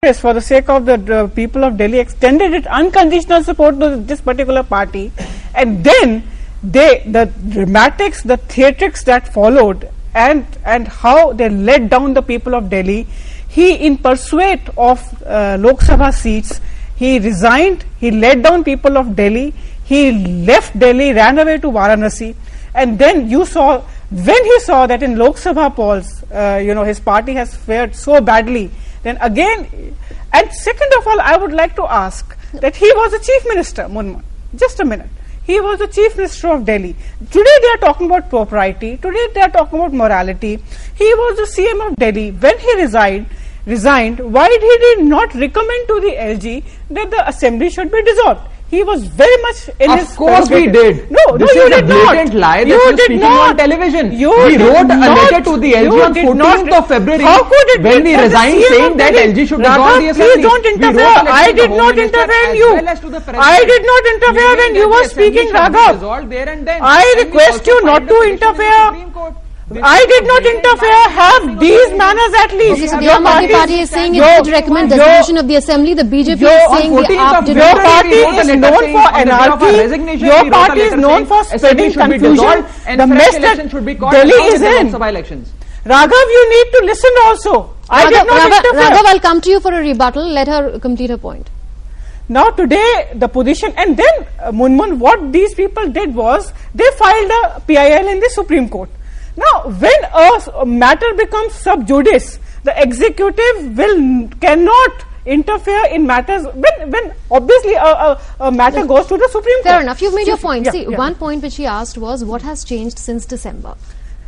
for the sake of the people of Delhi, extended its unconditional support to this particular party, and then the dramatics, the theatrics that followed, and how they let down the people of Delhi. He, in pursuit of Lok Sabha seats, he resigned. He let down people of Delhi. He left Delhi, ran away to Varanasi, and then you saw, when he saw that in Lok Sabha polls, his party has fared so badly. Then again, and second of all, I would like to ask that he was the chief minister, Munmun. Just a minute. He was the chief minister of Delhi. Today they are talking about propriety. Today they are talking about morality. He was the CM of Delhi. When he resigned, why did he not recommend to the LG that the assembly should be dissolved? He was very much in his... Of course we did. No, this you is did a blatant not. lie that you you're did speaking not. on television. You we wrote a not. letter to the LG on 14th of February when we resigned, saying that LG should dissolve the assembly. Please don't interfere. I did not interfere in you. I did not interfere when you were speaking, Raghav. I request you not to interfere. I did not interfere. Have these manners at least. Okay, so the Aam Aadmi Party is saying it would recommend dissolution of the assembly. The BJP is saying the AAP did your not. party is known for anarchy. Your party is known for spreading confusion. The mess that Delhi is in. Raghav, you need to listen also. I did not interfere. Raghav, I'll come to you for a rebuttal. Let her complete her point. Now today the position, and then Munmun, what these people did was they filed a PIL in the Supreme Court. Now, when a matter becomes sub judice, the executive cannot interfere in matters when obviously a matter goes to the Supreme Court. Fair enough. You've made your point. Yeah, one point which he asked was, what has changed since December?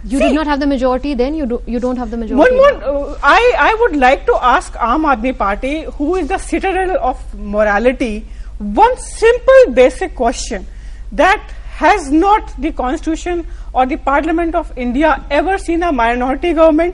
You did not have the majority then, you don't have the majority now. I would like to ask Aam Aadmi Party, who is the citadel of morality, one simple basic question: that has not the Constitution or the Parliament of India ever seen a minority government?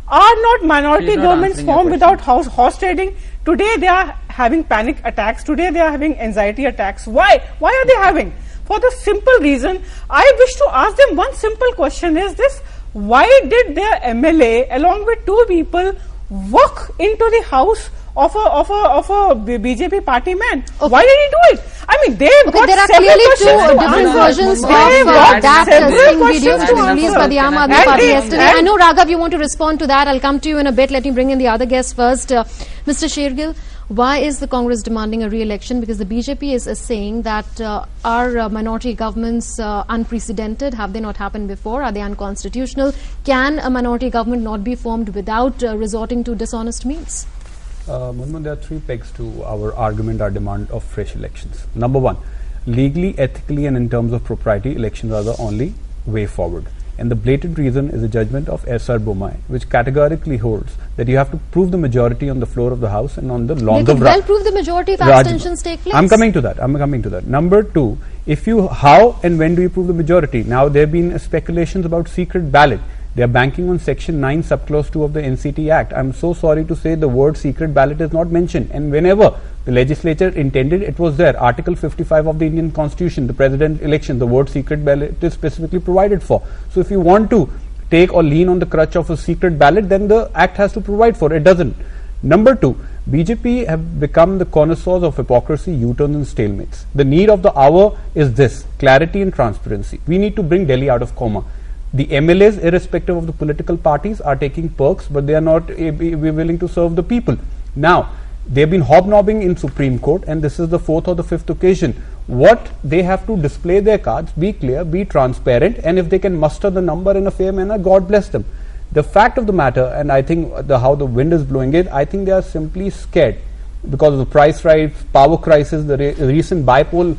Are not minority governments formed without horse trading? Today they are having panic attacks. Today they are having anxiety attacks. Why? Why are they having? For the simple reason, I wish to ask them one simple question is this: why did their MLA along with two people walk into the house of a BJP party man? Okay. Why did he do it? I mean, they've got there are several clearly questions two different versions of that sting video which was released by the Aam Aadmi Party yesterday. I know, Raghav, you want to respond to that. I'll come to you in a bit. Let me bring in the other guests first. Mr. Shergill, why is the Congress demanding a re-election? Because the BJP is saying that are minority governments unprecedented? Have they not happened before? Are they unconstitutional? Can a minority government not be formed without resorting to dishonest means? Munmun, there are three pegs to our argument, our demand of fresh elections. Number one, legally, ethically, and in terms of propriety, elections are the only way forward. And the blatant reason is a judgment of S.R. Bomai, which categorically holds that you have to prove the majority on the floor of the House and on the lawns of They could well prove the majority if abstentions take place. I'm coming to that. Number two, how and when do you prove the majority? Now, there have been speculations about secret ballot. They are banking on Section 9, Subclause 2 of the NCT Act. I'm so sorry to say the word secret ballot is not mentioned. And whenever the legislature intended, it was there. Article 55 of the Indian Constitution, the president election, the word secret ballot is specifically provided for. So if you want to take or lean on the crutch of a secret ballot, then the Act has to provide for it. It doesn't. Number two, BJP have become the connoisseurs of hypocrisy, U-turns and stalemates. The need of the hour is this: clarity and transparency. We need to bring Delhi out of coma. The MLAs, irrespective of the political parties, are taking perks, but they are not willing to serve the people. Now, they have been hobnobbing in Supreme Court, and this is the fourth or the fifth occasion. What they have to display their cards, be clear, be transparent, and if they can muster the number in a fair manner, God bless them. The fact of the matter, and I think how the wind is blowing it, I think they are simply scared because of the price rise, power crisis. The recent bipoll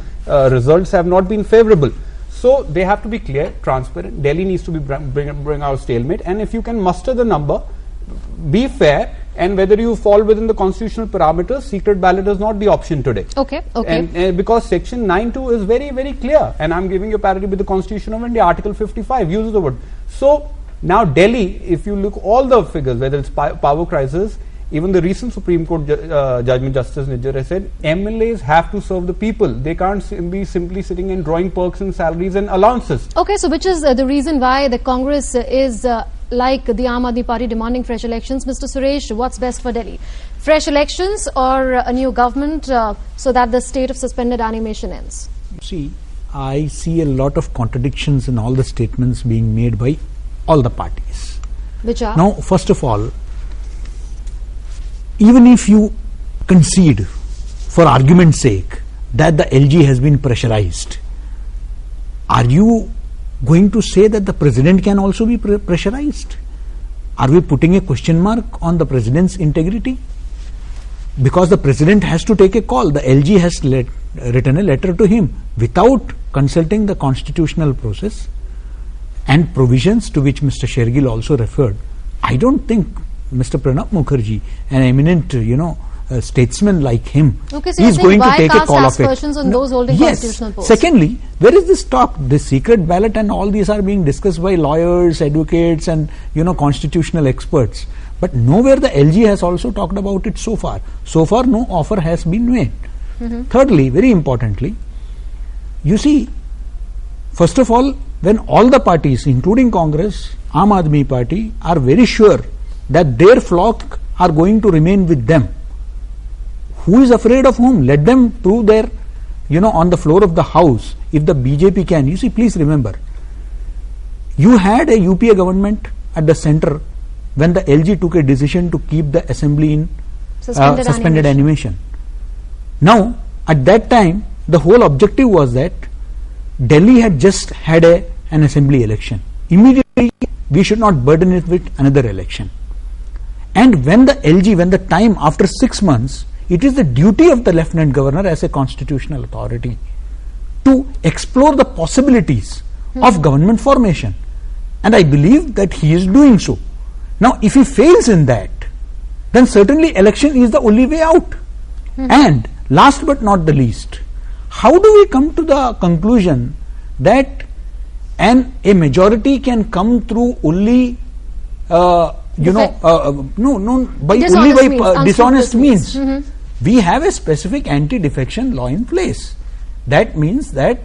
results have not been favorable. So they have to be clear, transparent. Delhi needs to be bring out stalemate, and if you can muster the number, be fair, and whether you fall within the constitutional parameters, secret ballot is not the option today. Okay. And because Section 9(2) is very, very clear, and I'm giving you parity with the Constitution of India, Article 55 uses the word. So now Delhi, if you look all the figures, whether it's power crisis, even the recent Supreme Court judgment, Justice Nijjar has said MLAs have to serve the people. They can't be simply sitting and drawing perks and salaries and allowances. Okay, so which is the reason why the Congress is like the Aam Aadmi Party demanding fresh elections. Mr. Suresh, what's best for Delhi? Fresh elections or a new government so that the state of suspended animation ends? See, I see a lot of contradictions in all the statements being made by all the parties. Which are? Now, first of all, even if you concede, for argument's sake, that the LG has been pressurized, are you going to say that the president can also be pressurized? Are we putting a question mark on the president's integrity? Because the president has to take a call. The LG has written a letter to him without consulting the constitutional process and provisions to which Mr. Shergill also referred. I don't think Mr. Pranab Mukherjee, an eminent, statesman like him, okay, so is going to take a call of it. Why cast aspersions on those holding constitutional posts? Secondly, where is this talk? This secret ballot and all these are being discussed by lawyers, advocates, and constitutional experts. But nowhere the LG has also talked about it so far. So far, no offer has been made. Thirdly, very importantly, you see, first of all, when all the parties, including Congress, Aam Aadmi Party, are very sure that their flock are going to remain with them, who is afraid of whom? Let them prove their, on the floor of the house. If the BJP can, you see, please remember, you had a UPA government at the center when the LG took a decision to keep the assembly in suspended animation. Now, at that time, the whole objective was that Delhi had just had an assembly election. Immediately, we should not burden it with another election. And when the LG, when the time after 6 months, it is the duty of the Lieutenant Governor as a constitutional authority to explore the possibilities of government formation. And I believe that he is doing so. Now, if he fails in that, then certainly election is the only way out. And last but not the least, how do we come to the conclusion that a majority can come through only by dishonest means? We have a specific anti-defection law in place. That means that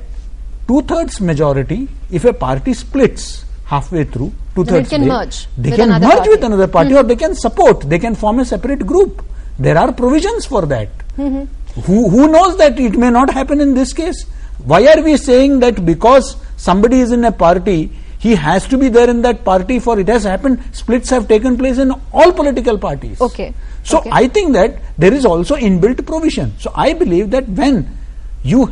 2/3 majority, if a party splits halfway through, 2/3 they can merge with another party, or they can support, they can form a separate group. There are provisions for that. Who knows that it may not happen in this case? Why are we saying that because somebody is in a party, he has to be there in that party? For it has happened, splits have taken place in all political parties. So I think that there is also inbuilt provision. So I believe that when you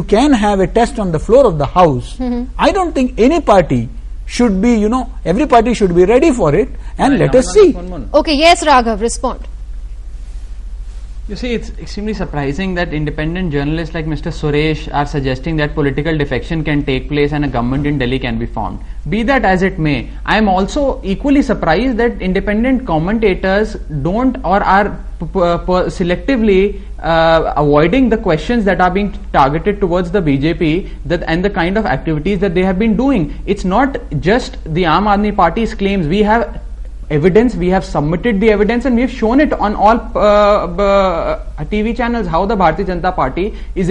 can have a test on the floor of the house, I don't think any party should be, every party should be ready for it, and let us see. Okay, yes, Raghav, respond. You see, it's extremely surprising that independent journalists like Mr. Suresh are suggesting that political defection can take place and a government in Delhi can be formed. Be that as it may, I am also equally surprised that independent commentators don't or are selectively avoiding the questions that are being targeted towards the BJP and the kind of activities that they have been doing. It's not just the Aam Aadmi Party's claims. We have evidence, we have submitted the evidence, and we have shown it on all TV channels how the Bharatiya Janata Party is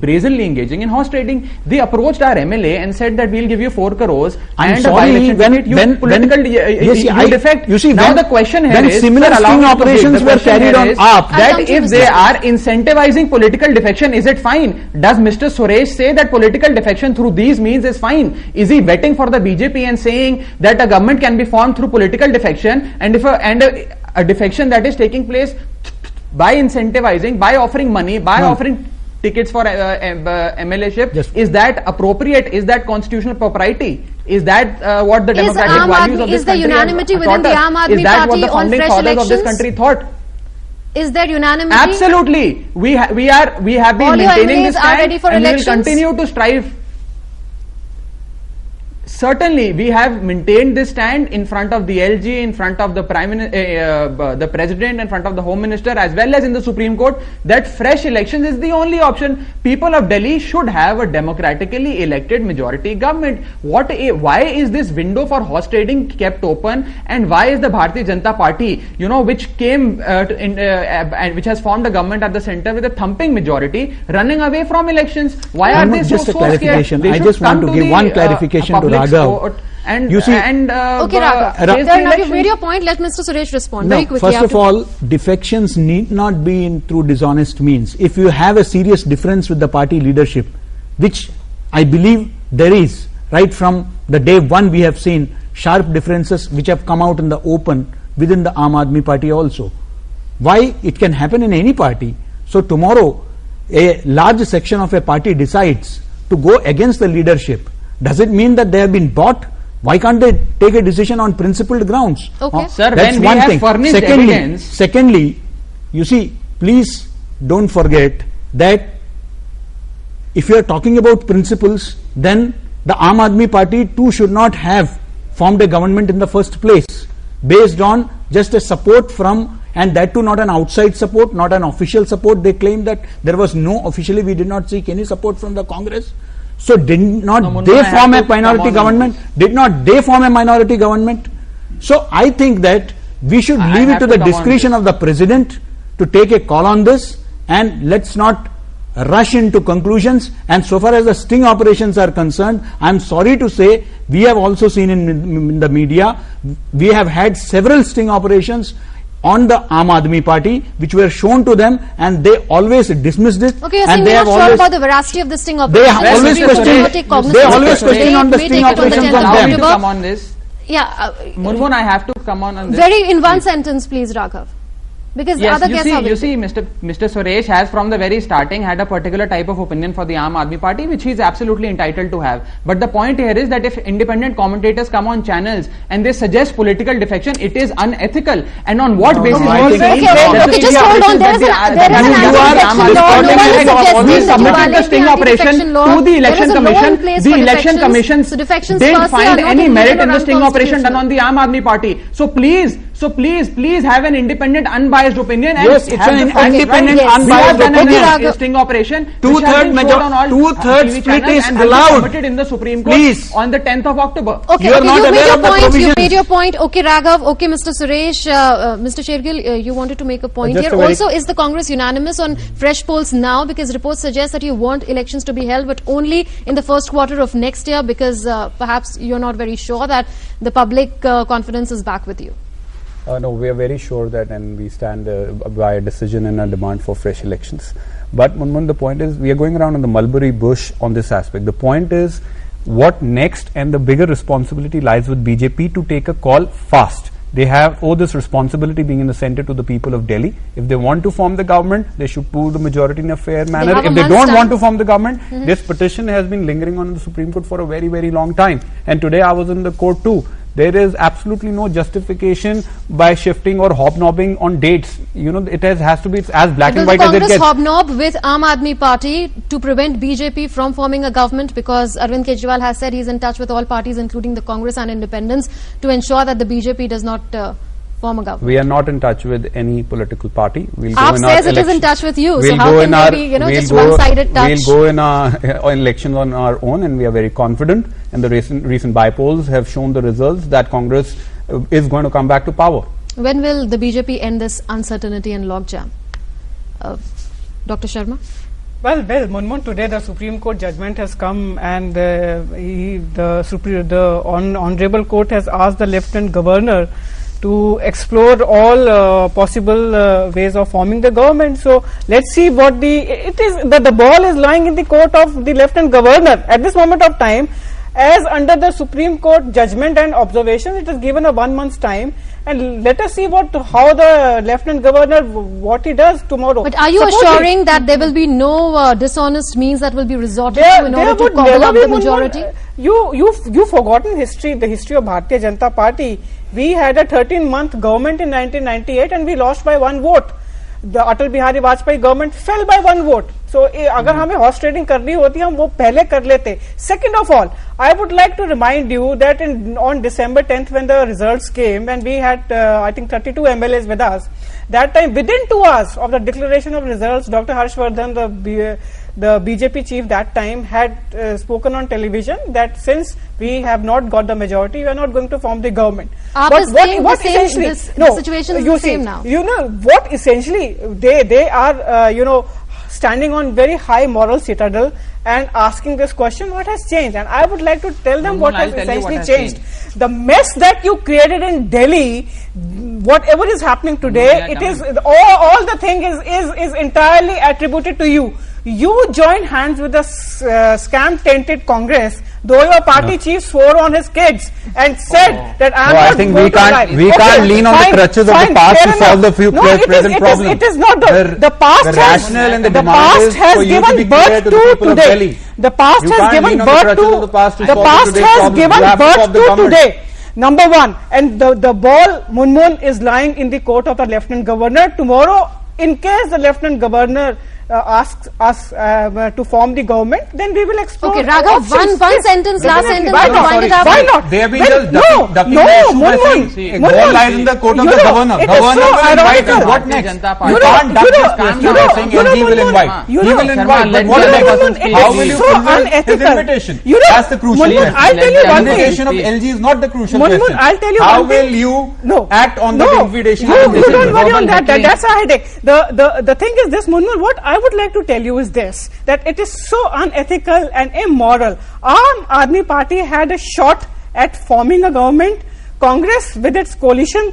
brazenly engaging in horse trading. They approached our MLA and said that we'll give you 4 crores and a by-election ticket. You see, now the question here is, similar sting operations were carried on that if they are incentivizing political defection, is it fine? Does Mr. Suresh say that political defection through these means is fine? Is he betting for the BJP and saying that a government can be formed through political defection, and if a defection that is taking place by incentivizing, by offering money, by offering tickets for MLA-ship, is that appropriate? Is that constitutional propriety? Is that what the democratic values of this country unanimity within the Aam Aadmi Party on fresh fathers of this country thought? Is there unanimity? Absolutely. We have been maintaining this stand, and we will continue to strive. Certainly, we have maintained this stand in front of the LG, in front of the the President, in front of the Home Minister, as well as in the Supreme Court, that fresh elections is the only option. People of Delhi should have a democratically elected majority government. Why is this window for horse trading kept open, and why is the Bharatiya Janata Party, which came which has formed a government at the center with a thumping majority, running away from elections? Why are they so scared? I just want to give one clarification to Raghav. And you see, Okay, Raghav. Now you've made your point. Let Mr. Suresh respond very quickly. First of all, defections need not be in through dishonest means. If you have a serious difference with the party leadership, which I believe there is, right from the day one we have seen sharp differences which have come out in the open within the Aam Aadmi Party also. Why? It can happen in any party. So tomorrow, a large section of a party decides to go against the leadership. Does it mean that they have been bought? Why can't they take a decision on principled grounds? Okay. Sir, that's when we one have thing. furnished evidence. Secondly, you see, please don't forget that if you are talking about principles, then the Aam Aadmi Party too should not have formed a government in the first place based on just a support from, and that too not an outside support, not an official support. They claim that there was no, officially we did not seek any support from the Congress. So did not they form a minority government? Did not they form a minority government? So I think that we should leave it to the discretion of the president to take a call on this, and let's not rush into conclusions. And so far as the sting operations are concerned, I am sorry to say, we have also seen in the media, we have had several sting operations on the Aam Aadmi Party, which were shown to them, and they always dismissed it. Okay, you're and saying they we're have not sure always, about the veracity of the sting they operation. have always questioned. They always question on the sting operations on them. Come on this. Yeah. Murmun, I have to come on this. Very in one sentence, please, Raghav. Because Yes, other guests are you see, Mr. Suresh has from the very starting had a particular type of opinion for the Aam Aadmi Party, which he is absolutely entitled to have. But the point here is that if independent commentators come on channels and they suggest political defection, it is unethical. And on what basis? Okay, just hold on. There is an always submitted the sting operation to the election commission. The election commission didn't find any merit in the sting operation done on the Aam Aadmi Party. So please have an independent, unbiased opinion. And yes, it's an independent, unbiased opinion. Sting operation. Two-thirds split is allowed in the Supreme Court on the 10th of October. Okay, you made your point. Okay, Raghav. Okay, Mr. Suresh. Mr. Shergill, you wanted to make a point here. Also, is the Congress unanimous on fresh polls now? Because reports suggest that you want elections to be held, but only in the first quarter of next year, because perhaps you're not very sure that the public confidence is back with you. No, we are very sure that, and we stand by a decision and a demand for fresh elections. But Munmun, the point is, we are going around on the mulberry bush on this aspect. The point is, what next, and the bigger responsibility lies with BJP to take a call fast. They have this responsibility being in the center to the people of Delhi. If they want to form the government, they should prove the majority in a fair manner. If they don't want to form the government, this petition has been lingering on in the Supreme Court for a very, very long time. And today I was in the court too. There is absolutely no justification by shifting or hobnobbing on dates. You know, it has to be as black and white as it gets. Will the Congress hobnob with Aam Aadmi Party to prevent BJP from forming a government? Because Arvind Kejriwal has said he's in touch with all parties, including the Congress and independents, to ensure that the BJP does not form a government. We are not in touch with any political party. We'll AAP says it is in touch with you. So how can there be, just one-sided touch? We'll go in our elections on our own, and we are very confident. And the recent bypolls have shown the results that Congress is going to come back to power. When will the BJP end this uncertainty and logjam? Dr. Sharma? Well, Munmun, today the Supreme Court judgment has come, and the Honorable Court has asked the Lieutenant Governor to explore all possible ways of forming the government. So let's see what the ball is lying in the court of the Lieutenant Governor at this moment of time. As under the Supreme Court judgment and observation, it is given a 1 month's time, and let us see how the Lieutenant Governor, what he does tomorrow. But are you assuring that there will be no dishonest means that will be resorted to in order to cobble up the majority? You've forgotten the history of Bharatiya Janata Party. We had a 13-month government in 1998 and we lost by 1 vote. The Atal Bihari Vajpayee government fell by 1 vote. So, अगर हमें horse trading करनी होती हम वो पहले कर लेते. Second of all, I would like to remind you that on December 10th, when the results came, and we had I think 32 MLAs with us, that time within 2 hours of the declaration of results, Dr. Harshvardhan, the BJP chief that time, had spoken on television that since we have not got the majority, we are not going to form the government. But what essentially, the situation is the same now. You know what essentially they are standing on very high moral citadel and asking this question, what has changed? And I would like to tell them what has essentially changed. The mess that you created in Delhi, whatever is happening today, it is all the thing is entirely attributed to you. You joined hands with the scam-tainted Congress, though your party chief swore on his kids and said that I am not I think going we to lie. can't lean on the crutches of the past to solve the present problem. It is not the past. The rationale and the the demand past is has for you to given be clear birth to the to people of today. Delhi. The past You has can't given lean on the birth crutches to of the past to the solve past today's has problem. given You have to birth solve the to government. today. Number one, and the ball, Munmun, is lying in the court of the Lieutenant Governor. Tomorrow, in case the Lieutenant Governor asks us to form the government, then we will explore. Okay, Raghav, one sentence, last sentence, Why and not? wind it up. Why not? They have been Well, just ducking the issue by Munmun, saying, "Ball lies in the court of the governor. it is Governor so will invite ironical. us. What next? You You know, can't duck you this know, question you by know, saying you know, LG will Munmun, invite. you He know, will Sharma, invite. let But what the next? person speak. How It will is you so fulfill his unethical. invitation? You know, That's the crucial Munmun, question. I'll tell you The one thing. invitation of LG is not the crucial Munmun, question. I'll tell you How one thing. will you No. act on No. the invitation? You of LG? don't worry on that. Heckling. That's a headache. The thing is this, Munmun, what I would like to tell you is this, that it is so unethical and immoral. Aam Aadmi Party had a shot at forming a government. Congress, with its coalition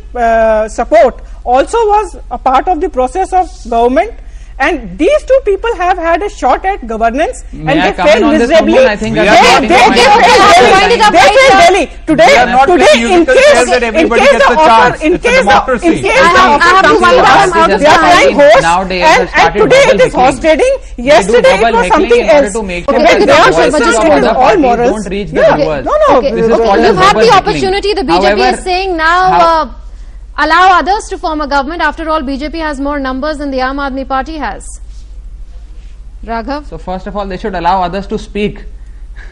support, also was a part of the process of government. And these two people have had a shot at governance, and they failed miserably. I think They that's failed wind it up right here. Delhi. Today, We are not today, playing in musical case chairs that everybody gets the a offer, chance. in It's a case democracy. in case I the have offer to comes wind to up. us, I'm out of they are time. playing host, Nowadays, and they started today it verbal is horse heckling. trading. Yesterday it verbal was heckling something in order else. to make Okay, sure that they the are voices but of it other is all parties morals. don't reach the Yeah. viewers. No, Okay, This is okay. called as You've had verbal the heckling. opportunity. The BJP However, is saying now allow others to form a government. After all, BJP has more numbers than the Aam Aadmi Party has. Raghav? So first of all, they should allow others to speak.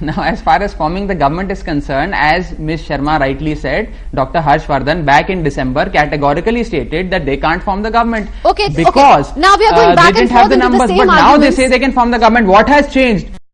Now, as far as forming the government is concerned, as Ms. Sharma rightly said, Dr. Harshvardhan back in December categorically stated that they can't form the government Okay, because okay. Now we are going back they and didn't have forth the into the numbers. same But now they arguments. say they can form the government. What has changed?